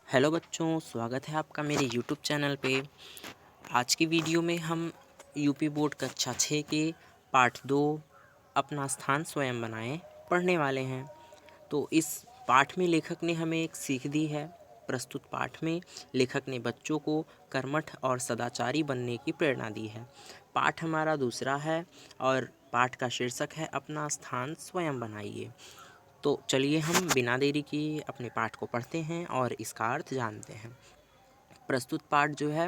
Hello बच्चों, स्वागत है आपका मेरे यूट्यूब चैनल पे। आज की वीडियो में हम यूपी बोर्ड कक्षा 6 के पाठ 2 अपना स्थान स्वयं बनाएं पढ़ने वाले हैं। तो इस पाठ में लेखक ने हमें एक सीख दी है। प्रस्तुत पाठ में लेखक ने बच्चों को कर्मठ और सदाचारी बनने की प्रेरणा दी है। पाठ हमारा दूसरा है और पाठ का शीर्षक है अपना स्थान स्वयं बनाइए। तो चलिए हम बिना देरी किए अपने पाठ को पढ़ते हैं और इसका अर्थ जानते हैं। प्रस्तुत पाठ जो है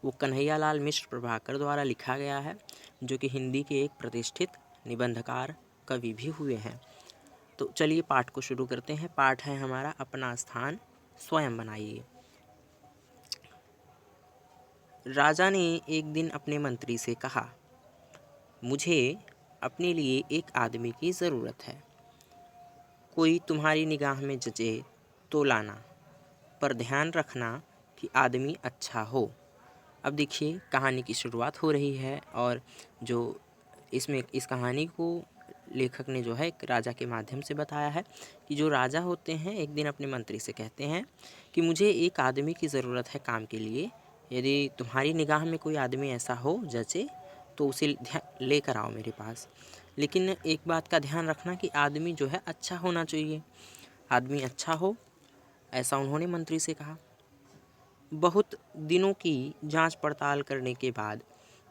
वो कन्हैयालाल मिश्र प्रभाकर द्वारा लिखा गया है, जो कि हिंदी के एक प्रतिष्ठित निबंधकार कवि भी हुए हैं। तो चलिए पाठ को शुरू करते हैं। पाठ है हमारा अपना स्थान स्वयं बनाइए। राजा ने एक दिन अपने मंत्री से कहा, मुझे अपने लिए एक आदमी की ज़रूरत है। कोई तुम्हारी निगाह में जचे तो लाना, पर ध्यान रखना कि आदमी अच्छा हो। अब देखिए कहानी की शुरुआत हो रही है और जो इसमें इस कहानी को लेखक ने जो है एक राजा के माध्यम से बताया है कि जो राजा होते हैं एक दिन अपने मंत्री से कहते हैं कि मुझे एक आदमी की ज़रूरत है काम के लिए। यदि तुम्हारी निगाह में कोई आदमी ऐसा हो जैसे तो उसे लेकर आओ मेरे पास। लेकिन एक बात का ध्यान रखना कि आदमी जो है अच्छा होना चाहिए, आदमी अच्छा हो, ऐसा उन्होंने मंत्री से कहा। बहुत दिनों की जांच पड़ताल करने के बाद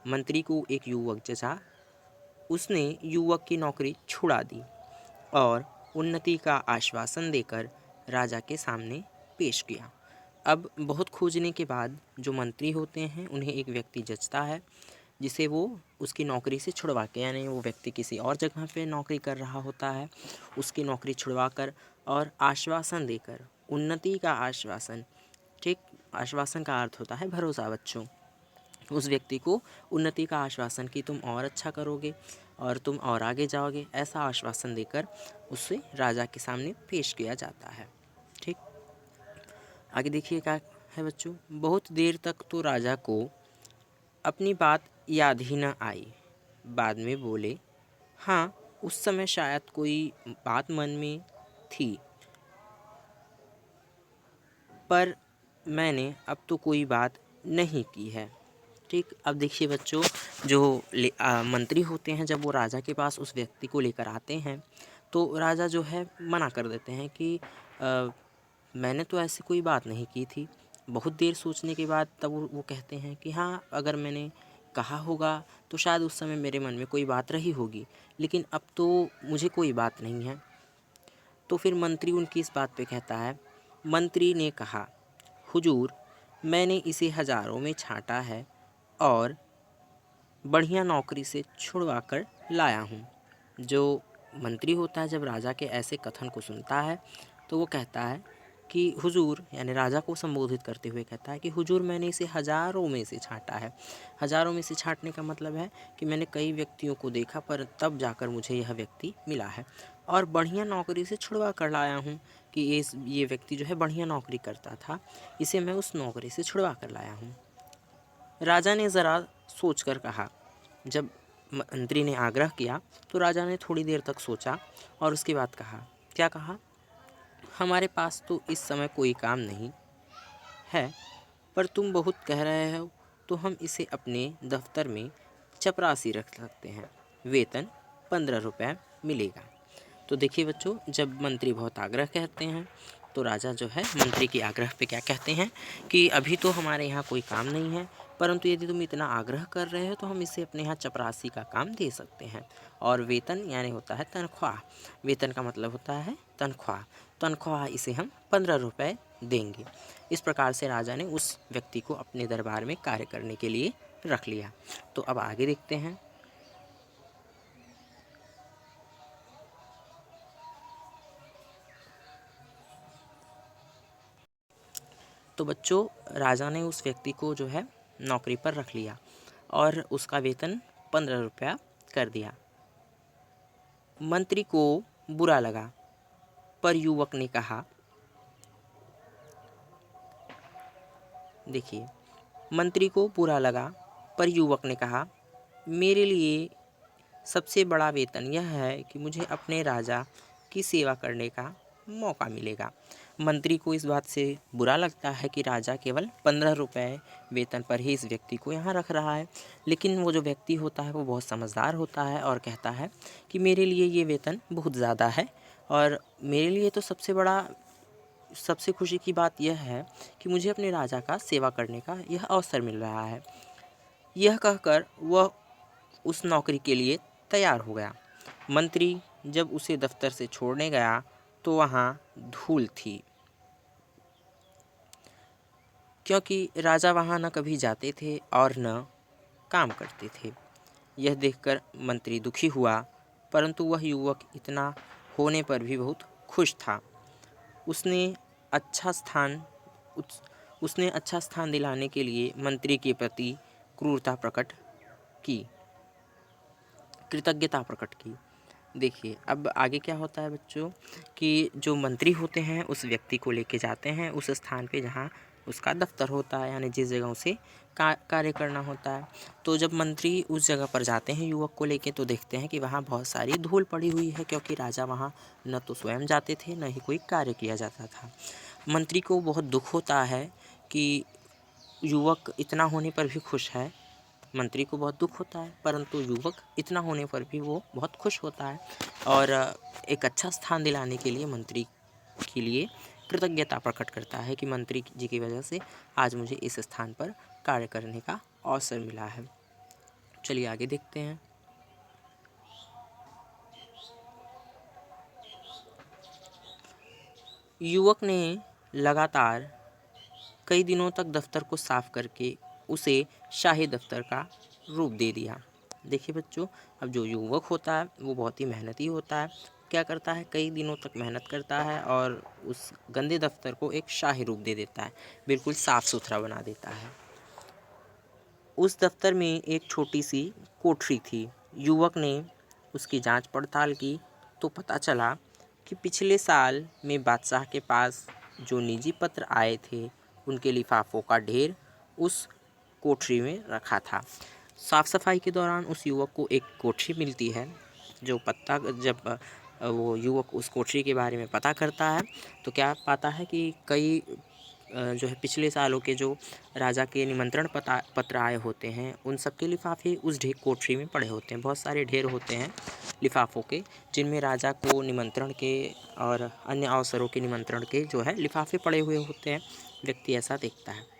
मंत्री को एक युवक जचा। उसने युवक की नौकरी छुड़ा दी और उन्नति का आश्वासन देकर राजा के सामने पेश किया। अब बहुत खोजने के बाद जो मंत्री होते हैं उन्हें एक व्यक्ति जचता है जिसे वो उसकी नौकरी से छुड़वा के, यानी वो व्यक्ति किसी और जगह पे नौकरी कर रहा होता है, उसकी नौकरी छुड़वा कर और आश्वासन देकर, उन्नति का आश्वासन, ठीक, आश्वासन का अर्थ होता है भरोसा बच्चों। उस व्यक्ति को उन्नति का आश्वासन कि तुम और अच्छा करोगे और तुम और आगे जाओगे, ऐसा आश्वासन देकर उसे राजा के सामने पेश किया जाता है। ठीक, आगे देखिए क्या है बच्चों। बहुत देर तक तो राजा को अपनी बात याद ही न आई। बाद में बोले, हाँ, उस समय शायद कोई बात मन में थी, पर मैंने अब तो कोई बात नहीं की है। ठीक, अब देखिए बच्चों, जो मंत्री होते हैं जब वो राजा के पास उस व्यक्ति को लेकर आते हैं तो राजा जो है मना कर देते हैं कि मैंने तो ऐसी कोई बात नहीं की थी। बहुत देर सोचने के बाद तब वो कहते हैं कि हाँ, अगर मैंने कहा होगा तो शायद उस समय मेरे मन में कोई बात रही होगी, लेकिन अब तो मुझे कोई बात नहीं है। तो फिर मंत्री उनकी इस बात पे कहता है। मंत्री ने कहा, हुजूर, मैंने इसे हज़ारों में छांटा है और बढ़िया नौकरी से छुड़वा कर लाया हूँ। जो मंत्री होता है जब राजा के ऐसे कथन को सुनता है तो वो कहता है कि हुजूर, यानी राजा को संबोधित करते हुए कहता है कि हुजूर, मैंने इसे हज़ारों में से छांटा है। हज़ारों में से छांटने का मतलब है कि मैंने कई व्यक्तियों को देखा पर तब जाकर मुझे यह व्यक्ति मिला है और बढ़िया नौकरी से छुड़वा कर लाया हूँ कि ये व्यक्ति जो है बढ़िया नौकरी करता था, इसे मैं उस नौकरी से छुड़वा कर लाया हूँ। राजा ने ज़रा सोचकर कहा। जब मंत्री ने आग्रह किया तो राजा ने थोड़ी देर तक सोचा और उसके बाद कहा। क्या कहा? हमारे पास तो इस समय कोई काम नहीं है, पर तुम बहुत कह रहे हो तो हम इसे अपने दफ्तर में चपरासी रख सकते हैं। वेतन 15 रुपये मिलेगा। तो देखिए बच्चों, जब मंत्री बहुत आग्रह करते हैं तो राजा जो है मंत्री के आग्रह पे क्या कहते हैं कि अभी तो हमारे यहाँ कोई काम नहीं है, परंतु यदि तुम इतना आग्रह कर रहे हो तो हम इसे अपने यहाँ चपरासी का काम दे सकते हैं। और वेतन यानी होता है तनख्वाह, वेतन का मतलब होता है तनख्वाह, तनख्वाह इसे हम 15 रुपये देंगे। इस प्रकार से राजा ने उस व्यक्ति को अपने दरबार में कार्य करने के लिए रख लिया। तो अब आगे देखते हैं। तो बच्चों, राजा ने उस व्यक्ति को जो है नौकरी पर रख लिया और उसका वेतन 15 रुपया कर दिया। मंत्री को बुरा लगा, पर युवक ने कहा, देखिए, मंत्री को बुरा लगा पर युवक ने कहा, मेरे लिए सबसे बड़ा वेतन यह है कि मुझे अपने राजा की सेवा करने का मौका मिलेगा। मंत्री को इस बात से बुरा लगता है कि राजा केवल 15 रुपये वेतन पर ही इस व्यक्ति को यहाँ रख रहा है, लेकिन वो जो व्यक्ति होता है वो बहुत समझदार होता है और कहता है कि मेरे लिए ये वेतन बहुत ज़्यादा है और मेरे लिए तो सबसे खुशी की बात यह है कि मुझे अपने राजा का सेवा करने का यह अवसर मिल रहा है। यह कहकर वह उस नौकरी के लिए तैयार हो गया। मंत्री जब उसे दफ्तर से छोड़ने गया तो वहाँ धूल थी, क्योंकि राजा वहाँ न कभी जाते थे और न काम करते थे। यह देखकर मंत्री दुखी हुआ, परंतु वह युवक इतना होने पर भी बहुत खुश था। उसने अच्छा स्थान उसने अच्छा स्थान दिलाने के लिए मंत्री के प्रति कृतज्ञता प्रकट की। देखिए अब आगे क्या होता है बच्चों कि जो मंत्री होते हैं उस व्यक्ति को लेके जाते हैं उस स्थान पे जहाँ उसका दफ्तर होता है, यानी जिस जगह उसे कार्य करना होता है। तो जब मंत्री उस जगह पर जाते हैं युवक को लेके तो देखते हैं कि वहाँ बहुत सारी धूल पड़ी हुई है, क्योंकि राजा वहाँ न तो स्वयं जाते थे न ही कोई कार्य किया जाता था। मंत्री को बहुत दुख होता है कि युवक इतना होने पर भी खुश है। मंत्री को बहुत दुख होता है, परंतु युवक इतना होने पर भी वो बहुत खुश होता है और एक अच्छा स्थान दिलाने के लिए मंत्री के लिए कृतज्ञता प्रकट करता है कि मंत्री जी की वजह से आज मुझे इस स्थान पर कार्य करने का अवसर मिला है। चलिए आगे देखते हैं। युवक ने लगातार कई दिनों तक दफ्तर को साफ करके उसे शाही दफ्तर का रूप दे दिया। देखिए बच्चों, अब जो युवक होता है वो बहुत ही मेहनती होता है। क्या करता है, कई दिनों तक मेहनत करता है और उस गंदे दफ्तर को एक शाही रूप दे देता है, बिल्कुल साफ सुथरा बना देता है। उस दफ्तर में एक छोटी सी कोठरी थी। युवक ने उसकी जांच पड़ताल की तो पता चला कि पिछले साल में बादशाह के पास जो निजी पत्र आए थे उनके लिफाफों का ढेर उस कोठरी में रखा था। साफ सफाई के दौरान उस युवक को एक कोठरी मिलती है। जब वो युवक उस कोठरी के बारे में पता करता है तो क्या पाता है कि कई जो है पिछले सालों के जो राजा के निमंत्रण पत्र आए होते हैं उन सब के लिफाफे उस कोठरी में पड़े होते हैं। बहुत सारे ढेर होते हैं लिफाफों के, जिनमें राजा को निमंत्रण के और अन्य अवसरों के निमंत्रण के जो है लिफाफे पड़े हुए होते हैं। व्यक्ति ऐसा देखता है।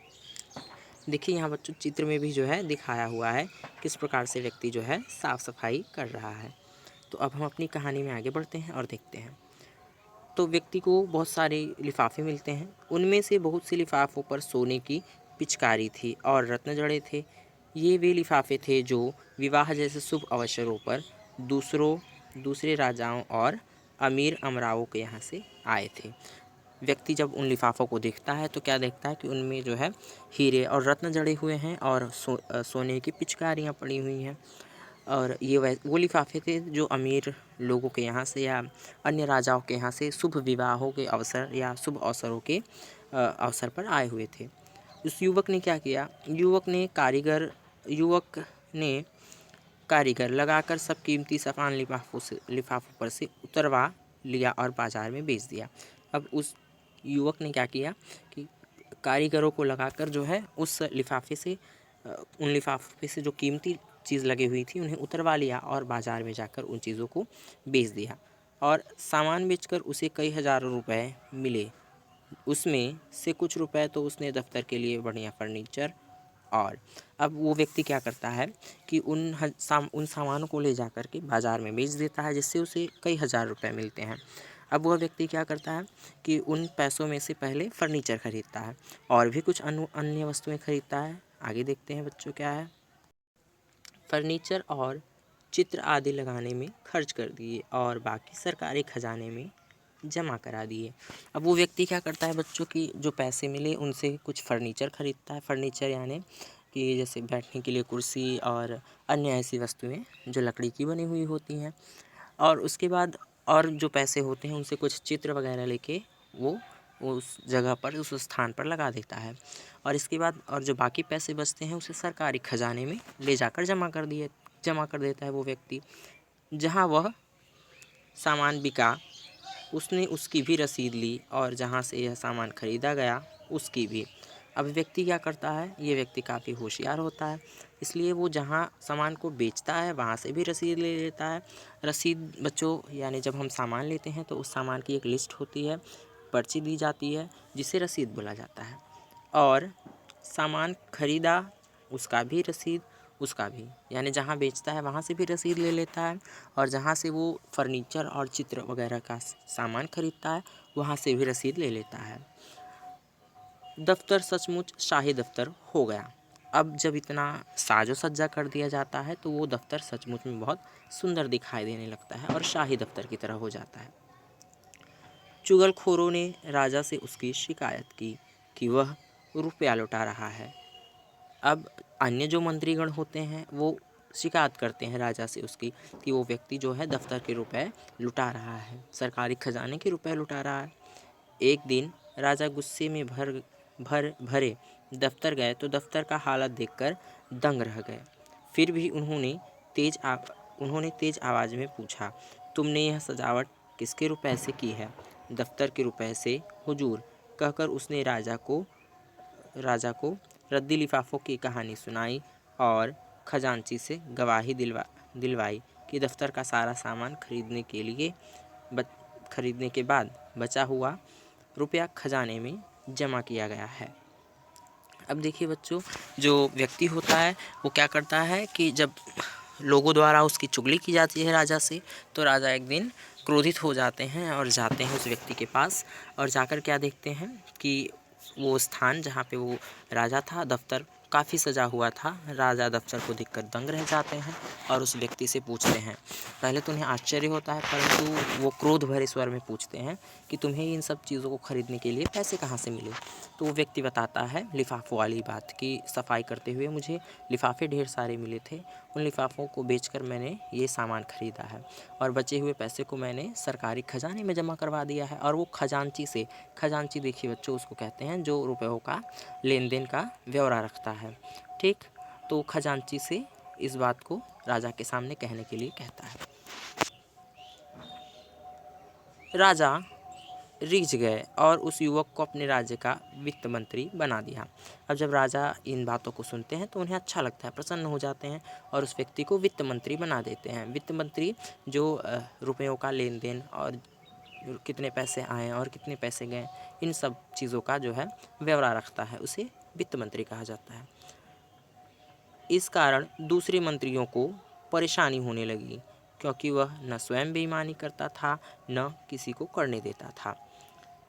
देखिए यहाँ बच्चों चित्र में भी जो है दिखाया हुआ है किस प्रकार से व्यक्ति जो है साफ सफाई कर रहा है। तो अब हम अपनी कहानी में आगे बढ़ते हैं और देखते हैं। तो व्यक्ति को बहुत सारे लिफाफे मिलते हैं। उनमें से बहुत से लिफाफों पर सोने की पिचकारी थी और रत्न जड़े थे। ये वे लिफाफे थे जो विवाह जैसे शुभ अवसरों पर दूसरे राजाओं और अमीर अमराओं के यहाँ से आए थे। व्यक्ति जब उन लिफाफों को देखता है तो क्या देखता है कि उनमें जो है हीरे और रत्न जड़े हुए हैं और सोने की पिचकारियाँ पड़ी हुई हैं। और ये वो लिफाफे थे जो अमीर लोगों के यहाँ से या अन्य राजाओं के यहाँ से शुभ विवाहों के अवसर या शुभ अवसरों के अवसर पर आए हुए थे। उस युवक ने क्या किया, युवक ने कारीगर लगाकर सब कीमती सामान लिफाफों पर से उतरवा लिया और बाजार में बेच दिया। अब उस युवक ने क्या किया कि कारीगरों को लगाकर जो है उस लिफाफे से उन लिफाफे से जो कीमती चीज़ लगी हुई थी उन्हें उतरवा लिया और बाज़ार में जाकर उन चीज़ों को बेच दिया और सामान बेचकर उसे कई हज़ारों रुपए मिले। उसमें से कुछ रुपए तो उसने दफ्तर के लिए बढ़िया फर्नीचर और अब वो व्यक्ति क्या करता है कि उन सामानों को ले जा कर के बाज़ार में बेच देता है, जिससे उसे कई हज़ार रुपए मिलते हैं। अब वह व्यक्ति क्या करता है कि उन पैसों में से पहले फर्नीचर खरीदता है और भी कुछ अन्य वस्तुएं खरीदता है। आगे देखते हैं बच्चों क्या है। फर्नीचर और चित्र आदि लगाने में खर्च कर दिए और बाकी सरकारी खजाने में जमा करा दिए। अब वो व्यक्ति क्या करता है बच्चों की जो पैसे मिले उनसे कुछ फर्नीचर खरीदता है। फर्नीचर यानी कि जैसे बैठने के लिए कुर्सी और अन्य ऐसी वस्तुएं जो लकड़ी की बनी हुई होती हैं। और उसके बाद और जो पैसे होते हैं उनसे कुछ चित्र वगैरह लेके वो उस जगह पर उस स्थान पर लगा देता है। और इसके बाद और जो बाकी पैसे बचते हैं उसे सरकारी खजाने में ले जाकर जमा कर देता है वो व्यक्ति। जहाँ वह सामान बिका उसने उसकी भी रसीद ली और जहाँ से यह सामान खरीदा गया उसकी भी। अब व्यक्ति क्या करता है, ये व्यक्ति काफ़ी होशियार होता है, इसलिए वो जहाँ सामान को बेचता है वहाँ से भी रसीद ले लेता है। रसीद बच्चों यानी जब हम सामान लेते हैं तो उस सामान की एक लिस्ट होती है, पर्ची दी जाती है जिसे रसीद बोला जाता है। और सामान खरीदा उसका भी रसीद, उसका भी, यानी जहाँ बेचता है वहाँ से भी रसीद ले लेता है और जहाँ से वो फर्नीचर और चित्र वगैरह का सामान खरीदता है वहाँ से भी रसीद ले लेता है। दफ्तर सचमुच शाही दफ्तर हो गया। अब जब इतना साजो सज्जा कर दिया जाता है तो वो दफ्तर सचमुच में बहुत सुंदर दिखाई देने लगता है और शाही दफ्तर की तरह हो जाता है। चुगलखोरों ने राजा से उसकी शिकायत की कि वह रुपया लुटा रहा है। अब अन्य जो मंत्रीगण होते हैं वो शिकायत करते हैं राजा से उसकी कि वो व्यक्ति जो है दफ्तर के रुपए लुटा रहा है, सरकारी खजाने के रुपए लुटा रहा है। एक दिन राजा गुस्से में भरे दफ्तर गए तो दफ्तर का हालत देखकर दंग रह गए। फिर भी उन्होंने तेज आवाज़ में पूछा, तुमने यह सजावट किसके रुपए से की है? दफ्तर के रुपए से हुजूर, कहकर उसने राजा को रद्दी लिफाफों की कहानी सुनाई और खजांची से गवाही दिलवाई कि दफ्तर का सारा सामान खरीदने के बाद बचा हुआ रुपया खजाने में जमा किया गया है। अब देखिए बच्चों, जो व्यक्ति होता है वो क्या करता है कि जब लोगों द्वारा उसकी चुगली की जाती है राजा से, तो राजा एक दिन क्रोधित हो जाते हैं और जाते हैं उस व्यक्ति के पास और जाकर क्या देखते हैं कि वो स्थान जहाँ पे वो राजा था, दफ्तर काफ़ी सजा हुआ था। राजा दफ्तर को देखकर दंग रह जाते हैं और उस व्यक्ति से पूछते हैं। पहले तो उन्हें आश्चर्य होता है, परंतु वो क्रोध भरे स्वर में पूछते हैं कि तुम्हें इन सब चीज़ों को खरीदने के लिए पैसे कहाँ से मिले? तो वो व्यक्ति बताता है लिफाफों वाली बात कि सफाई करते हुए मुझे लिफाफे ढेर सारे मिले थे, उन लिफाफों को बेचकर मैंने ये सामान खरीदा है और बचे हुए पैसे को मैंने सरकारी खजाने में जमा करवा दिया है। और वो खजांची देखिए बच्चों उसको कहते हैं जो रुपयों का लेन देन का ब्यौरा रखता है, ठीक। तो खजांची से इस बात को राजा के सामने कहने के लिए कहता है। राजा रिझ गए और उस युवक को अपने राज्य का वित्त मंत्री बना दिया। अब जब राजा इन बातों को सुनते हैं तो उन्हें अच्छा लगता है, प्रसन्न हो जाते हैं और उस व्यक्ति को वित्त मंत्री बना देते हैं। वित्त मंत्री जो रुपयों का लेन देन और कितने पैसे आए और कितने पैसे गए, इन सब चीज़ों का जो है ब्यौरा रखता है, उसे वित्त मंत्री कहा जाता है। इस कारण दूसरे मंत्रियों को परेशानी होने लगी क्योंकि वह न स्वयं बेईमानी करता था न किसी को करने देता था,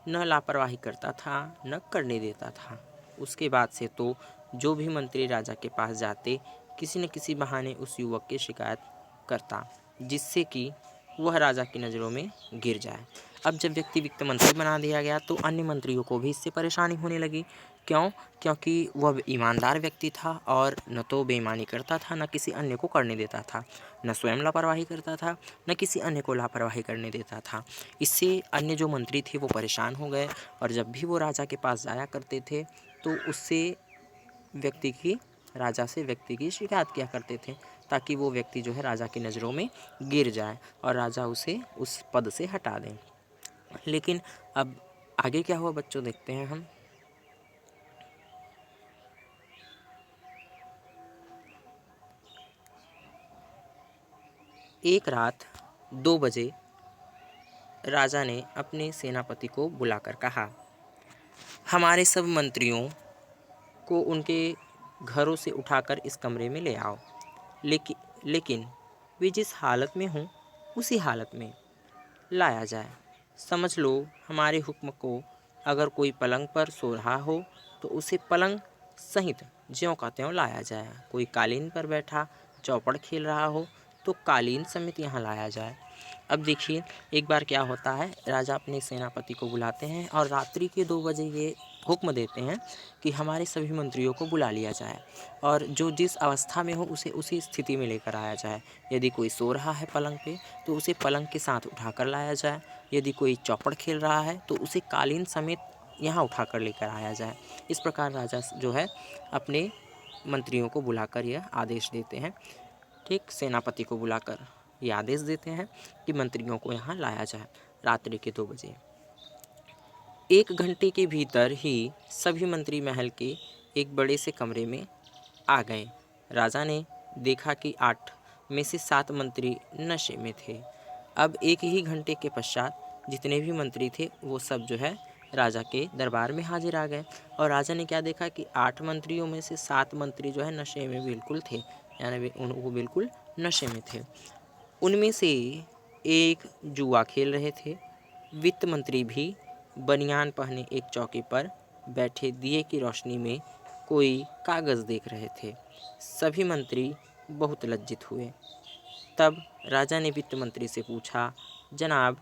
न लापरवाही करता था न करने देता था। उसके बाद से तो जो भी मंत्री राजा के पास जाते किसी न किसी बहाने उस युवक की शिकायत करता जिससे कि वह राजा की नज़रों में गिर जाए। अब जब व्यक्ति वित्त मंत्री बना दिया गया तो अन्य मंत्रियों को भी इससे परेशानी होने लगी। क्यों? क्योंकि वह ईमानदार व्यक्ति था और न तो बेईमानी करता था न किसी अन्य को करने देता था, न स्वयं लापरवाही करता था न किसी अन्य को लापरवाही करने देता था। इससे अन्य जो मंत्री थे वो परेशान हो गए और जब भी वो राजा के पास जाया करते थे तो राजा से व्यक्ति की शिकायत किया करते थे ताकि वो व्यक्ति जो है राजा की नज़रों में गिर जाए और राजा उसे उस पद से हटा दें। लेकिन अब आगे क्या हुआ बच्चों, देखते हैं हम। एक रात 2 बजे राजा ने अपने सेनापति को बुलाकर कहा, हमारे सब मंत्रियों को उनके घरों से उठाकर इस कमरे में ले आओ, लेकिन वे जिस हालत में हों उसी हालत में लाया जाए। समझ लो हमारे हुक्म को अगर कोई पलंग पर सो रहा हो तो उसे पलंग सहित ज्यों का त्यों लाया जाए। कोई कालीन पर बैठा चौपड़ खेल रहा हो तो कालीन समेत यहाँ लाया जाए। अब देखिए एक बार क्या होता है, राजा अपने सेनापति को बुलाते हैं और रात्रि के 2 बजे ये हुक्म देते हैं कि हमारे सभी मंत्रियों को बुला लिया जाए और जो जिस अवस्था में हो उसे उसी स्थिति में लेकर आया जाए। यदि कोई सो रहा है पलंग पे तो उसे पलंग के साथ उठाकर लाया जाए, यदि कोई चौपड़ खेल रहा है तो उसे कालीन समेत यहाँ उठाकर लेकर आया जाए। इस प्रकार राजा जो है अपने मंत्रियों को बुलाकर यह आदेश देते हैं, ठीक। सेनापति को बुलाकर ये आदेश देते हैं कि मंत्रियों को यहाँ लाया जाए। रात्रि के 2 बजे। 1 घंटे के भीतर ही सभी मंत्री महल के एक बड़े से कमरे में आ गए। राजा ने देखा कि 8 में से 7 मंत्री नशे में थे। अब 1 ही घंटे के पश्चात जितने भी मंत्री थे वो सब जो है राजा के दरबार में हाजिर आ गए। और राजा ने क्या देखा कि 8 मंत्रियों में से 7 मंत्री जो है नशे में बिल्कुल थे, यानी वो बिल्कुल नशे में थे। उनमें से एक जुआ खेल रहे थे। वित्त मंत्री भी बनियान पहने एक चौकी पर बैठे दिए की रोशनी में कोई कागज़ देख रहे थे। सभी मंत्री बहुत लज्जित हुए। तब राजा ने वित्त मंत्री से पूछा, जनाब,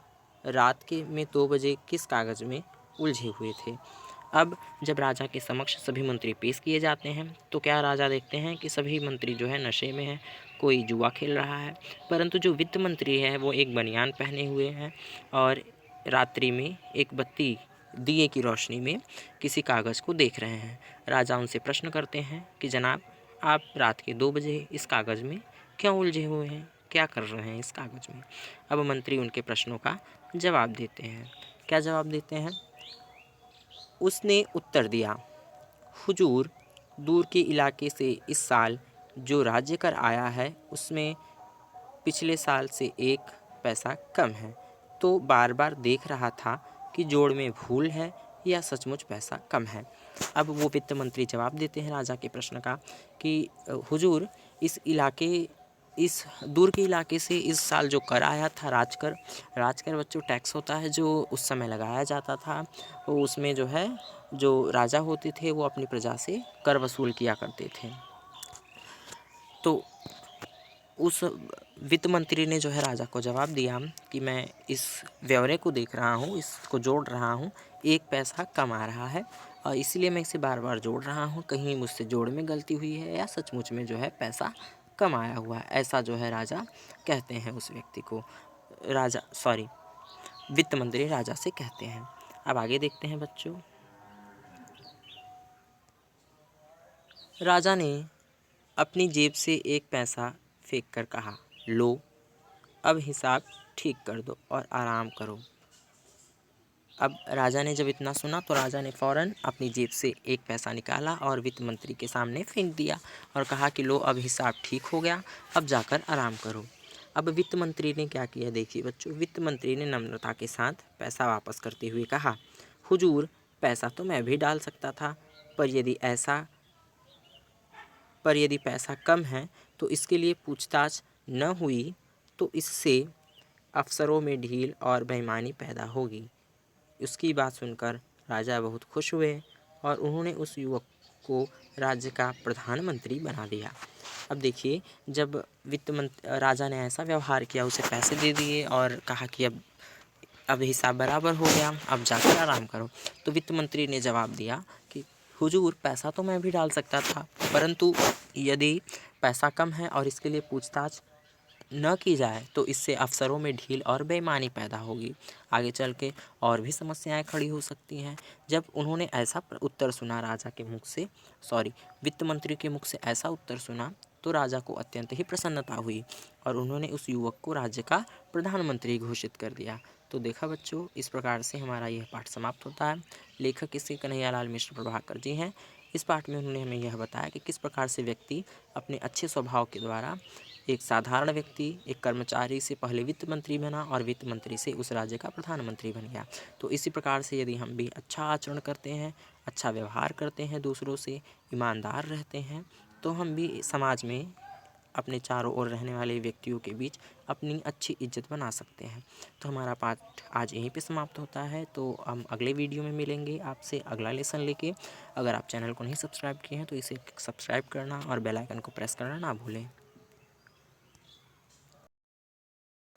रात के में 2 बजे किस कागज़ में उलझे हुए थे? अब जब राजा के समक्ष सभी मंत्री पेश किए जाते हैं तो क्या राजा देखते हैं कि सभी मंत्री जो है नशे में हैं, कोई जुआ खेल रहा है, परंतु जो वित्त मंत्री है वो एक बनियान पहने हुए हैं और रात्रि में एक बत्ती दिए की रोशनी में किसी कागज़ को देख रहे हैं। राजा उनसे प्रश्न करते हैं कि जनाब, आप रात के 2 बजे इस कागज़ में क्यों उलझे हुए हैं, क्या कर रहे हैं इस कागज़ में? अब मंत्री उनके प्रश्नों का जवाब देते हैं। क्या जवाब देते हैं? उसने उत्तर दिया, हुजूर, दूर के इलाके से इस साल जो राज्य कर आया है उसमें पिछले साल से 1 पैसा कम है, तो बार बार देख रहा था कि जोड़ में भूल है या सचमुच पैसा कम है। अब वो वित्त मंत्री जवाब देते हैं राजा के प्रश्न का कि हुजूर, इस दूर के इलाके से इस साल जो कर आया था राजकर बच्चों टैक्स होता है जो उस समय लगाया जाता था। वो उसमें जो है जो राजा होते थे वो अपनी प्रजा से कर वसूल किया करते थे। तो उस वित्त मंत्री ने जो है राजा को जवाब दिया कि मैं इस ब्यौरे को देख रहा हूँ, इसको जोड़ रहा हूँ, 1 पैसा कम आ रहा है और इसलिए मैं इसे बार बार जोड़ रहा हूँ, कहीं मुझसे जोड़ में गलती हुई है या सचमुच में जो है पैसा कम आया हुआ है। ऐसा जो है राजा कहते हैं उस व्यक्ति को, वित्त मंत्री राजा से कहते हैं। अब आगे देखते हैं बच्चों। राजा ने अपनी जेब से 1 पैसा फेंक कर कहा, लो, अब हिसाब ठीक कर दो और आराम करो। अब राजा ने जब इतना सुना तो राजा ने फ़ौरन अपनी जेब से 1 पैसा निकाला और वित्त मंत्री के सामने फेंक दिया और कहा कि लो, अब हिसाब ठीक हो गया, अब जाकर आराम करो। अब वित्त मंत्री ने क्या किया देखिए बच्चों। वित्त मंत्री ने नम्रता के साथ पैसा वापस करते हुए कहा, हुजूर, पैसा तो मैं भी डाल सकता था, पर यदि पैसा कम है तो इसके लिए पूछताछ न हुई तो इससे अफसरों में ढील और बेईमानी पैदा होगी। उसकी बात सुनकर राजा बहुत खुश हुए और उन्होंने उस युवक को राज्य का प्रधानमंत्री बना दिया। अब देखिए, जब राजा ने ऐसा व्यवहार किया, उसे पैसे दे दिए और कहा कि अब हिसाब बराबर हो गया, अब जाकर आराम करो, तो वित्त मंत्री ने जवाब दिया कि हुजूर, पैसा तो मैं भी डाल सकता था, परंतु यदि पैसा कम है और इसके लिए पूछताछ न की जाए तो इससे अफसरों में ढील और बेईमानी पैदा होगी, आगे चल के और भी समस्याएं खड़ी हो सकती हैं। जब उन्होंने ऐसा उत्तर सुना वित्त मंत्री के मुख से ऐसा उत्तर सुना तो राजा को अत्यंत ही प्रसन्नता हुई और उन्होंने उस युवक को राज्य का प्रधानमंत्री घोषित कर दिया। तो देखा बच्चों, इस प्रकार से हमारा यह पाठ समाप्त होता है। लेखक श्री कन्हैयालाल मिश्र प्रभाकर जी हैं। इस पाठ में उन्होंने हमें यह बताया कि किस प्रकार से व्यक्ति अपने अच्छे स्वभाव के द्वारा एक साधारण व्यक्ति, एक कर्मचारी से पहले वित्त मंत्री बना और वित्त मंत्री से उस राज्य का प्रधानमंत्री बन गया। तो इसी प्रकार से यदि हम भी अच्छा आचरण करते हैं, अच्छा व्यवहार करते हैं, दूसरों से ईमानदार रहते हैं, तो हम भी समाज में अपने चारों ओर रहने वाले व्यक्तियों के बीच अपनी अच्छी इज्जत बना सकते हैं। तो हमारा पाठ आज यहीं पे समाप्त होता है। तो हम अगले वीडियो में मिलेंगे आपसे अगला लेसन लेके। अगर आप चैनल को नहीं सब्सक्राइब किए हैं तो इसे सब्सक्राइब करना और बेल आइकन को प्रेस करना ना भूलें।